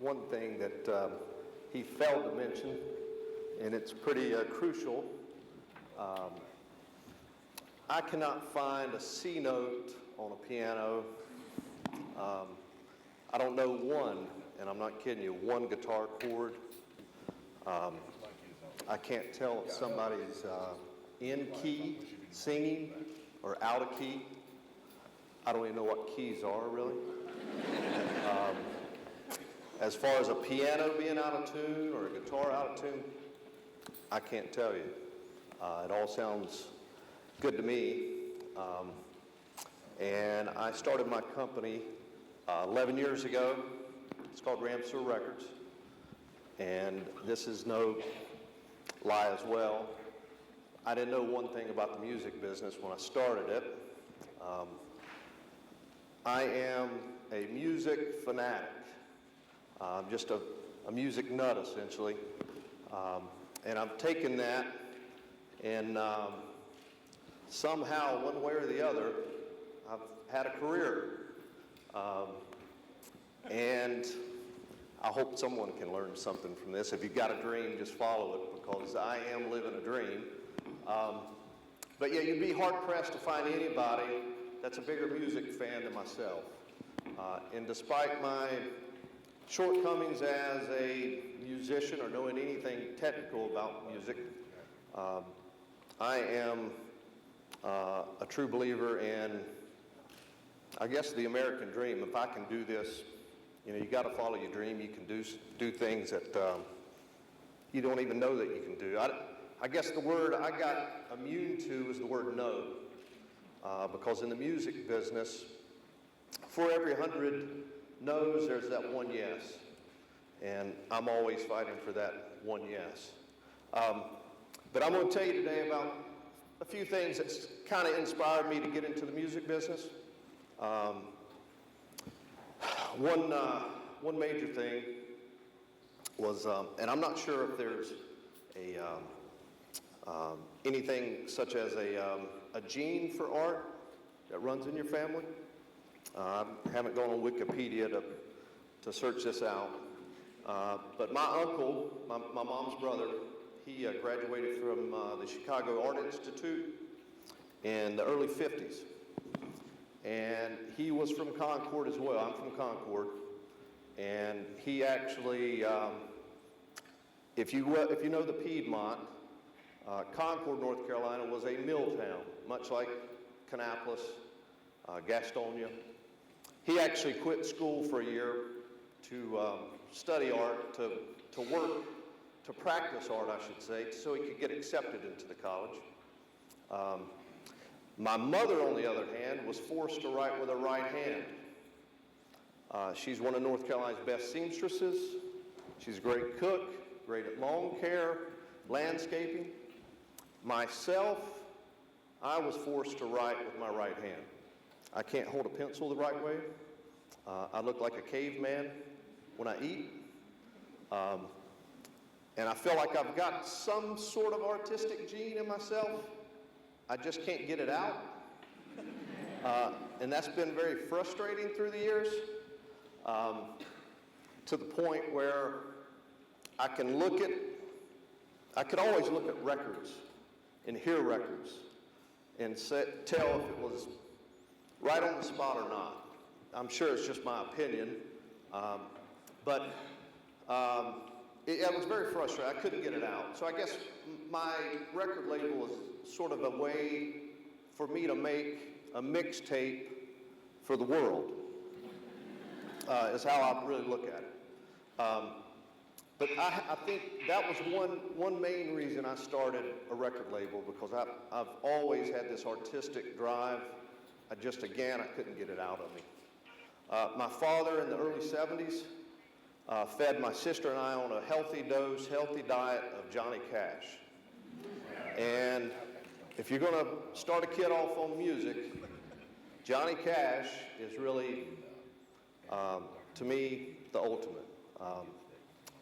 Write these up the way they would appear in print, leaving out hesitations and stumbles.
one thing that he failed to mention, and it's pretty crucial. I cannot find a C note on a piano. I don't know one, and I'm not kidding you, one guitar chord. I can't tell if somebody's in key singing or out of key. I don't even know what keys are, really. As far as a piano being out of tune or a guitar out of tune, I can't tell you. It all sounds good to me. And I started my company 11 years ago. It's called Ramseur Records. And this is no lie as well. I didn't know one thing about the music business when I started it. I am a music fanatic. I'm just a music nut, essentially. And I've taken that and somehow, one way or the other, I've had a career. And I hope someone can learn something from this. If you've got a dream, just follow it, because I am living a dream. But yeah, you'd be hard-pressed to find anybody that's a bigger music fan than myself. And despite my shortcomings as a musician or knowing anything technical about music, I am a true believer in, I guess, the American dream. If I can do this, you know, you got to follow your dream. You can do things that you don't even know that you can do. I guess the word I got immune to is the word no, because in the music business, for every 100 no's, there's that one yes, and I'm always fighting for that one yes. But I'm going to tell you today about a few things that's kind of inspired me to get into the music business. One major thing was, and I'm not sure if there's anything such as a gene for art that runs in your family. I haven't gone on Wikipedia to search this out. But my uncle, my mom's brother, he graduated from the Chicago Art Institute in the early 50s. And he was from Concord as well. I'm from Concord. And he actually, if you know the Piedmont, Concord, North Carolina was a mill town, much like Kannapolis, Gastonia. He actually quit school for a year to study art, to work, to practice art, I should say, so he could get accepted into the college. My mother, on the other hand, was forced to write with her right hand. She's one of North Carolina's best seamstresses. She's a great cook, great at lawn care, landscaping. Myself, I was forced to write with my right hand. I can't hold a pencil the right way. I look like a caveman when I eat. And I feel like I've got some sort of artistic gene in myself. I just can't get it out. And that's been very frustrating through the years, to the point where I could always look at records and hear records and tell if it was right on the spot or not. I'm sure it's just my opinion, but it was very frustrating. I couldn't get it out. So I guess my record label was sort of a way for me to make a mixtape for the world, is how I really look at it. But I think that was one main reason I started a record label, because I've always had this artistic drive. I couldn't get it out of me. My father in the early 70s fed my sister and I on a healthy diet of Johnny Cash. And if you're going to start a kid off on music, Johnny Cash is really, to me, the ultimate.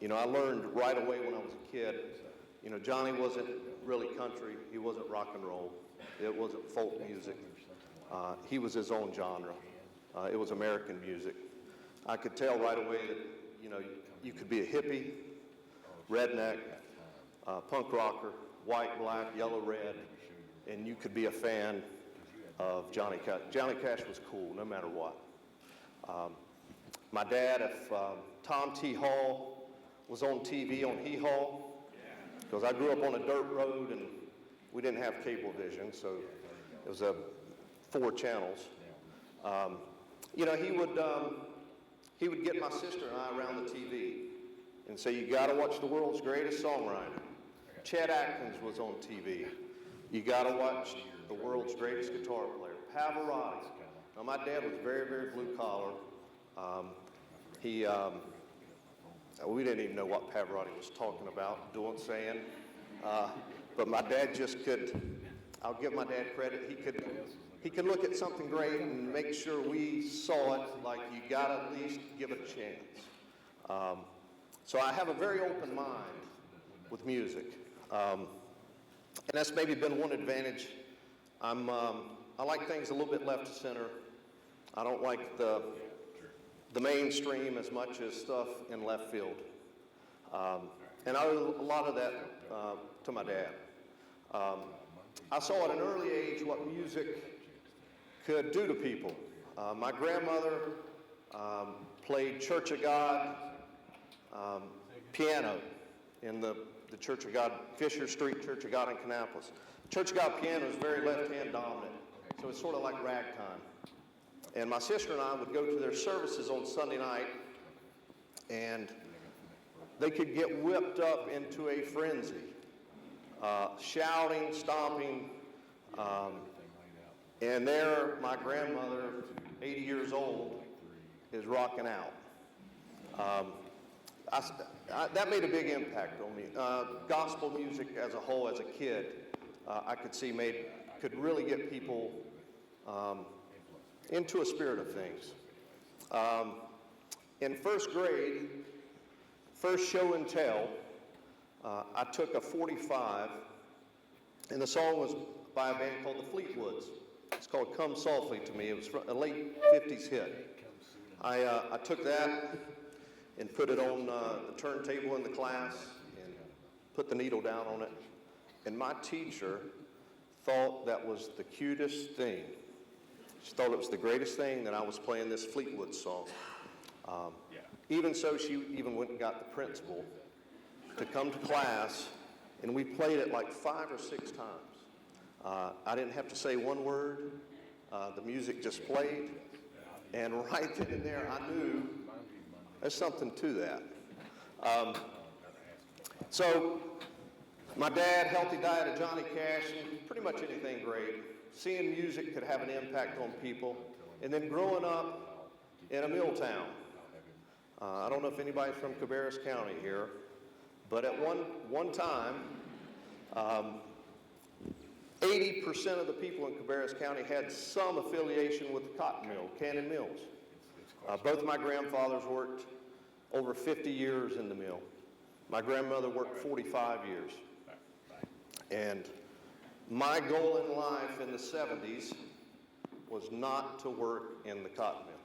You know, I learned right away when I was a kid, you know, Johnny wasn't really country, he wasn't rock and roll, it wasn't folk music. He was his own genre. It was American music. I could tell right away that you know, you could be a hippie, redneck, punk rocker, white, black, yellow, red, and you could be a fan of Johnny Cash. Johnny Cash was cool no matter what. My dad, if Tom T. Hall was on TV on Hee Haw, because I grew up on a dirt road and we didn't have cable vision, so it was 4 channels. You know, he would get my sister and I around the TV and say, you got to watch the world's greatest songwriter. Chet Atkins was on TV. You got to watch the world's greatest guitar player, Pavarotti. Now, my dad was very, very blue collar. We didn't even know what Pavarotti was talking about, saying. But my dad just could, I'll give my dad credit, he could look at something great and make sure we saw it, like you got to at least give it a chance. So I have a very open mind with music. And that's maybe been one advantage. I like things a little bit left to center. I don't like the mainstream as much as stuff in left field. And I owe a lot of that to my dad. I saw at an early age what music could do to people. My grandmother played Church of God piano in the Church of God, Fisher Street Church of God in Kannapolis. Church of God piano is very left-hand dominant, so it's sort of like ragtime. And my sister and I would go to their services on Sunday night, and they could get whipped up into a frenzy, shouting, stomping, and there my grandmother, 80 years old, is rocking out. That made a big impact on me. Gospel music as a whole, as a kid, I could see could really get people into a spirit of things. In first grade, first show and tell, I took a 45, and the song was by a band called the Fleetwoods. It's called Come Softly to Me. It was a late 50s hit. I took that and put it on the turntable in the class and put the needle down on it. And my teacher thought that was the cutest thing. She thought it was the greatest thing that I was playing this Fleetwood song. Even so, she even went and got the principal to come to class, and we played it like 5 or 6 times. I didn't have to say one word. The music just played. And right then and there, I knew there's something to that. So my dad, healthy diet of Johnny Cash, and pretty much anything great. Seeing music could have an impact on people. And then growing up in a mill town. I don't know if anybody's from Cabarrus County here, but at one time, 80% of the people in Cabarrus County had some affiliation with the cotton mill, Cannon Mills. Both of my grandfathers worked over 50 years in the mill. My grandmother worked 45 years. And my goal in life in the 70s was not to work in the cotton mill.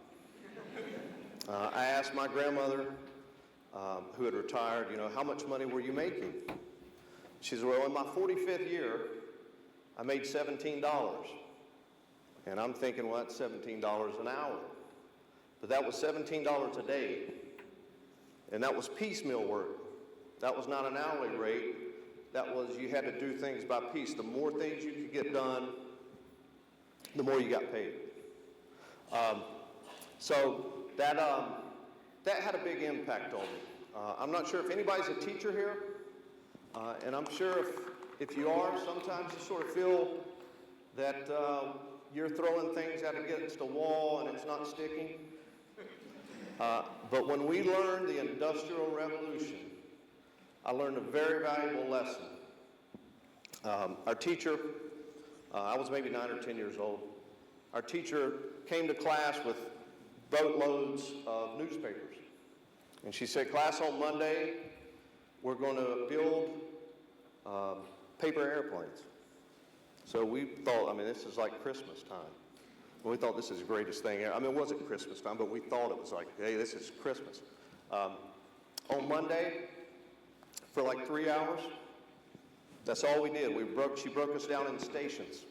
I asked my grandmother, who had retired, how much money were you making? She said, well, in my 45th year, I made $17. And I'm thinking, well, that's $17 an hour. But that was $17 a day. And that was piecemeal work. That was not an hourly rate. That was, you had to do things by piece. The more things you could get done, the more you got paid. So that had a big impact on me. I'm not sure if anybody's a teacher here, and I'm sure if you are, sometimes you sort of feel that you're throwing things out against a wall and it's not sticking. But when we learned the Industrial Revolution, I learned a very valuable lesson. Our teacher, I was maybe 9 or 10 years old, our teacher came to class with boatloads of newspapers. And she said, class, on Monday, we're going to build paper airplanes. So we thought, this is like Christmas time. We thought this is the greatest thing ever. It wasn't Christmas time, but we thought it was like, hey, this is Christmas. On Monday, for like 3 hours, that's all we did. She broke us down into stations.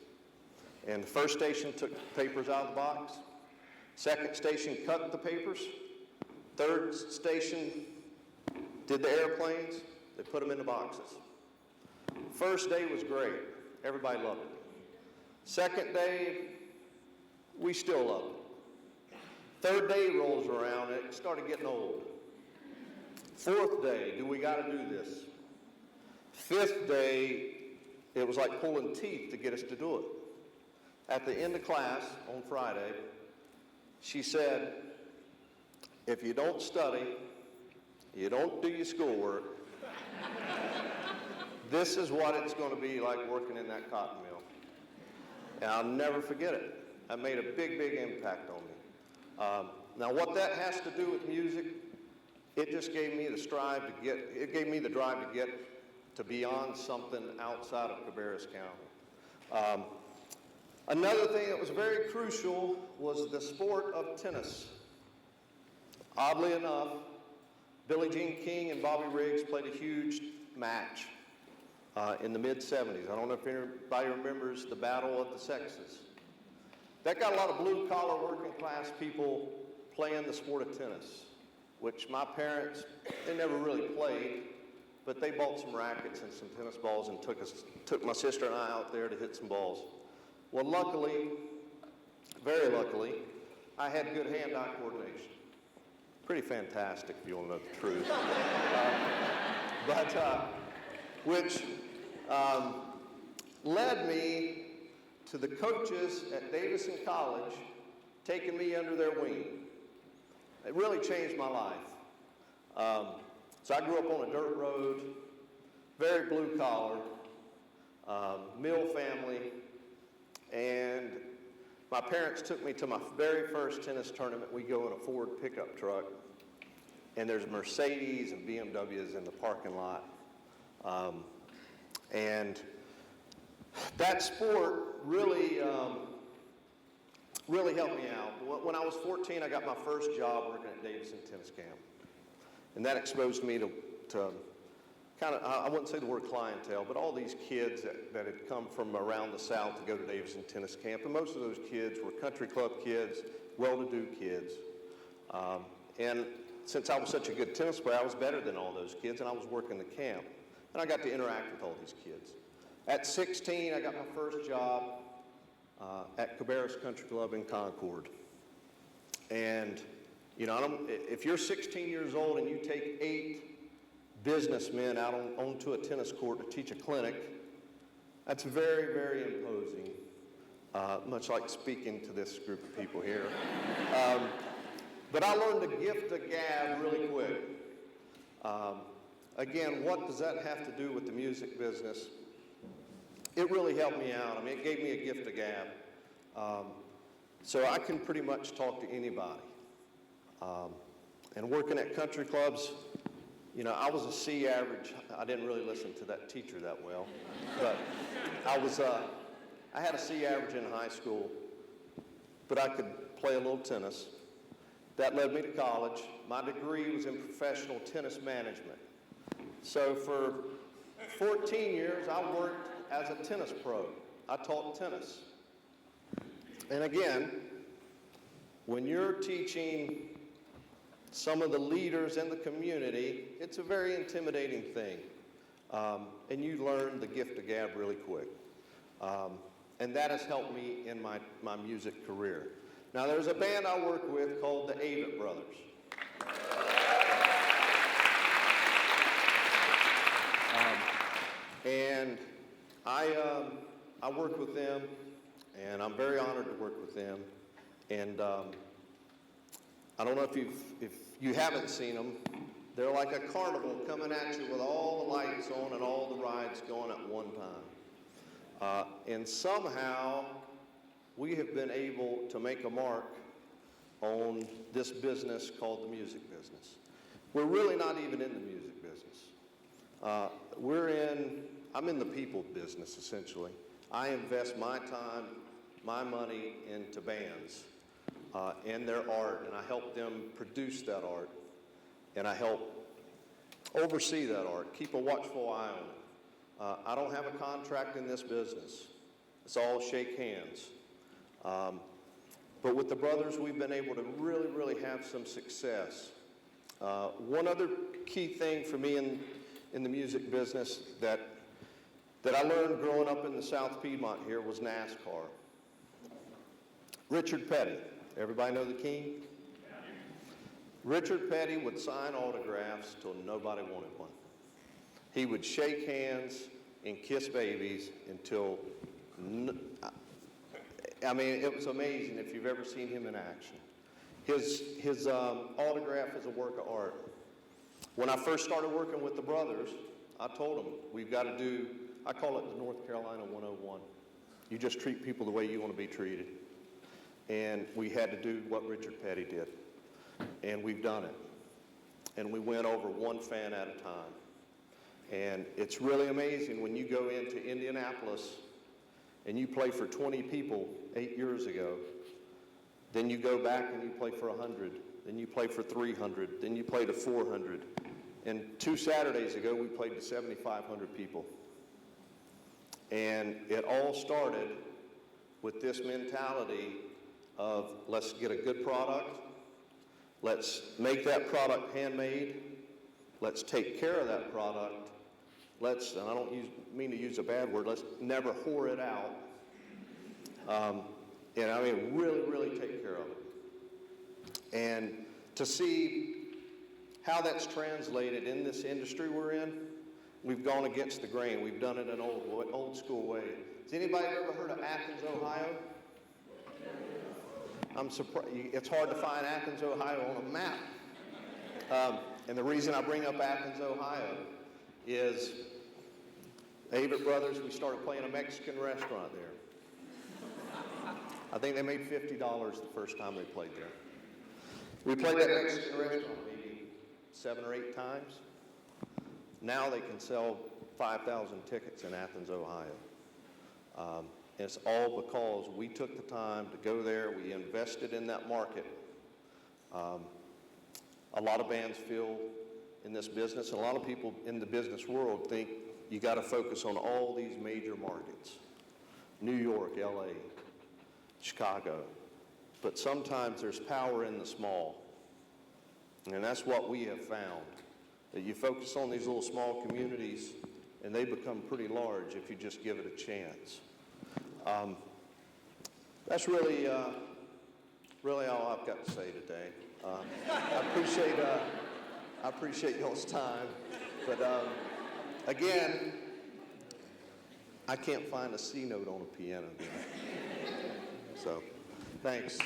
And the first station took the papers out of the box. Second station cut the papers. Third station did the airplanes. They put them in the boxes. First day was great. Everybody loved it. Second day, we still loved it. Third day rolls around, and it started getting old. Fourth day, do we got to do this? Fifth day, it was like pulling teeth to get us to do it. At the end of class on Friday, she said, if you don't study, you don't do your schoolwork, this is what it's going to be like working in that cotton mill. And I'll never forget it. That made a big, big impact on me. Now what that has to do with music, it just gave me the drive to get to beyond something outside of Cabarrus County. Another thing that was very crucial was the sport of tennis. Oddly enough, Billie Jean King and Bobby Riggs played a huge match in the mid-'70s. I don't know if anybody remembers the Battle of the Sexes. That got a lot of blue-collar working-class people playing the sport of tennis, which my parents, they never really played, but they bought some rackets and some tennis balls and took my sister and I out there to hit some balls. Well, luckily, very luckily, I had good hand-eye coordination. Pretty fantastic, if you want to know the truth. Which led me to the coaches at Davidson College taking me under their wing. It really changed my life. So I grew up on a dirt road, very blue collar, mill family, and my parents took me to my very first tennis tournament. We go in a Ford pickup truck, and there's Mercedes and BMWs in the parking lot. And that sport really helped me out. When I was 14, I got my first job working at Davidson Tennis Camp. And that exposed me to kind of, I wouldn't say the word clientele, but all these kids that had come from around the South to go to Davidson Tennis Camp. And most of those kids were country club kids, well-to-do kids. And since I was such a good tennis player, I was better than all those kids, and I was working the camp. And I got to interact with all these kids. At 16, I got my first job at Cabarrus Country Club in Concord. And, you know, if you're 16 years old and you take 8 businessmen out onto a tennis court to teach a clinic, that's very, very imposing, much like speaking to this group of people here. But I learned to gift the gab really quick. Again, what does that have to do with the music business? It really helped me out. I mean, it gave me a gift of gab. So I can pretty much talk to anybody. And working at country clubs, you know, I was a C average. I didn't really listen to that teacher that well. But I had a C average in high school, but I could play a little tennis. That led me to college. My degree was in professional tennis management. So for 14 years, I worked as a tennis pro. I taught tennis. And again, when you're teaching some of the leaders in the community, it's a very intimidating thing. And you learn the gift of gab really quick. And that has helped me in my music career. Now, there's a band I work with called the Avett Brothers. And I work with them, and I'm very honored to work with them. And I don't know if you haven't seen them. They're like a carnival coming at you with all the lights on and all the rides going at one time. And somehow we have been able to make a mark on this business called the music business. We're really not even in the music business. I'm in the people business, essentially. I invest my time, my money into bands and their art, and I help them produce that art. and I help oversee that art, keep a watchful eye on it. I don't have a contract in this business. It's all shake hands. But with the brothers, we've been able to really, really have some success. One other key thing for me in the music business that I learned growing up in the South Piedmont here was NASCAR. Richard Petty. Everybody know the King? Richard Petty would sign autographs till nobody wanted one. He would shake hands and kiss babies until, I mean, it was amazing if you've ever seen him in action. His autograph is a work of art. When I first started working with the brothers, I told them, we've got to do, I call it the North Carolina 101. You just treat people the way you want to be treated. And we had to do what Richard Petty did. And we've done it. And we went over one fan at a time. And it's really amazing when you go into Indianapolis and you play for 20 people 8 years ago, then you go back and you play for 100, then you play for 300, then you play to 400. And 2 Saturdays ago, we played to 7,500 people. And it all started with this mentality of let's get a good product, let's make that product handmade, let's take care of that product, let's, and I don't mean to use a bad word, let's never whore it out. And I mean, really, really take care of it. And to see how that's translated in this industry we're in, we've gone against the grain. We've done it an old school way. Has anybody ever heard of Athens, Ohio? I'm surprised. It's hard to find Athens, Ohio on a map. And the reason I bring up Athens, Ohio is Avett Brothers, we started playing a Mexican restaurant there. I think they made $50 the first time they played there. We played that Mexican restaurant maybe 7 or 8 times. Now they can sell 5,000 tickets in Athens, Ohio. And it's all because we took the time to go there. We invested in that market. A lot of bands feel in this business, and a lot of people in the business world think you got to focus on all these major markets. New York, LA, Chicago. But sometimes there's power in the small. And that's what we have found. That you focus on these little small communities and they become pretty large if you just give it a chance. That's really all I've got to say today. I appreciate y'all's time. But again, I can't find a C note on a piano. So, thanks.